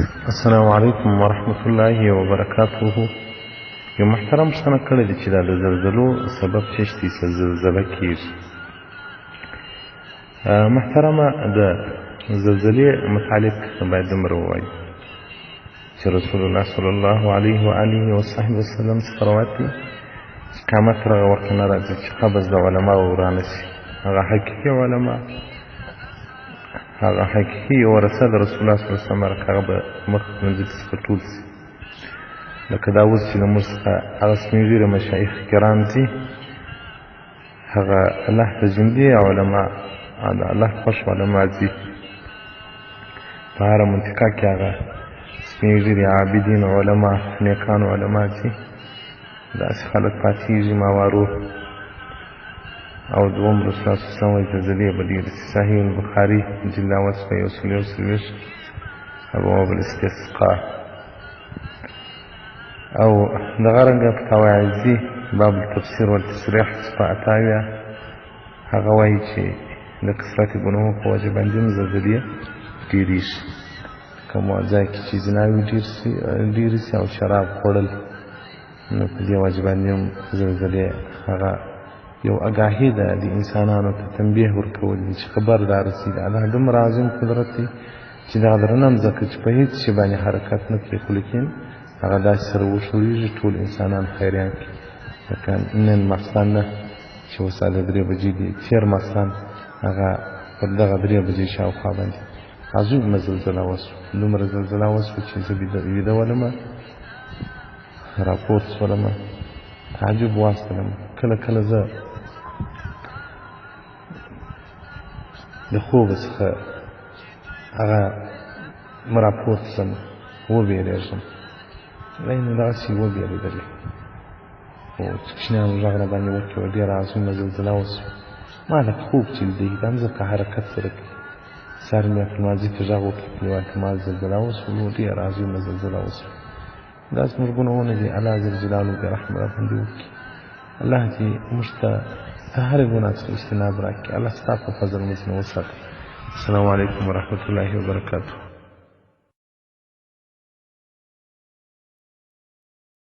السلام علیکم ورحمة الله وبرکاته. یو محترم پوښتنه کړې ده چې دا د زلزلو سبب څه شي چې زلزله کېږي. محترمه د زلزلې متعلق باید دومره ووایو چې رسول الله صلی الله علیه و آله وصحبه وسلم څخه روایت دی چې قیامت تر هغه وخته نه راځي چې قبض د علماو ورانه شي. هغه حقیقي علما، هغه حقیقي ورثه د رسول الله صلی الله علیه وسلم هغه به مخ منځلي څخه ټول شي، لکه دا اوس چې زموږ څخه هغه سپین ږیري مشایخ کرام ځي، هغه الله ته ژوندي علما، د الله خوښ علما ځي، په هره منطقه کې هغه سپین ږیري عابدین علما نیکان علما ځي، داسې خلک پاتېږي ماوارو. او دوم رسول الله صلی الله علیه وسلم وایي زلزلې به ډېرې شي. صحیح البخاري جلد اول صفحه 141 ابواب الاستسقا. او دغه رنګه فتاوی عزي باب التفسیر والتشریح صفحه 88 هغه وایي چې د کثرت ګناهونو په وجه باندې هم زلزلې ډېرېږي، کوم ځای کې چې زناوې ډېرې شي او شراب خوړل، نو په دې وجه باندې هم زلزلې هغه یو اګاهي ده د انسانانو ته تنبیه ورکول دي چې خبردار اوسئ. د الله دومره عظیم قدرت دی چې دغه درنه مځکه چې په هېڅ شي باندې حرکت نه کوي، خو لیکن هغه داسې سره وښورېږي ټول انسانان خیریان کړي. لکه نن ماخستان نه چې اوس د 3 بجې دي، تېر ماخستان هغه پر دغه 3 بجې شاوخوا باندې عظیمه زلزله وسوه. دومره زلزله وسوه چې زه ویده ولمه، راپورته شولمه، تعجب واستلم. کله کله زه د خوب څخه هغه راپورته شم، وبېرېږم، نو دغسې وبېرېدلې، خو کوچنیانو غږ راباندې وکړي وه، ډېره عظیمه زلزله وسوه. ما لکه خوب چې لیدی دا مځکه حرکت سره کوي. سر مې عبدالماجد ته غږ وکړي په لېوال کې ما زلزله وسوه، نو ډېره عظیمه زلزله وسوه. دا زموږ ګناهونه دي، الله جل جلاله دې رحم راباندې وکړي. الله دې موږ ته د هرې ګناه څخه اجتناب راکړي. الله ستا په فضل موږ نه وساتي. السلام علیکم ورحمة الله وبرکاته.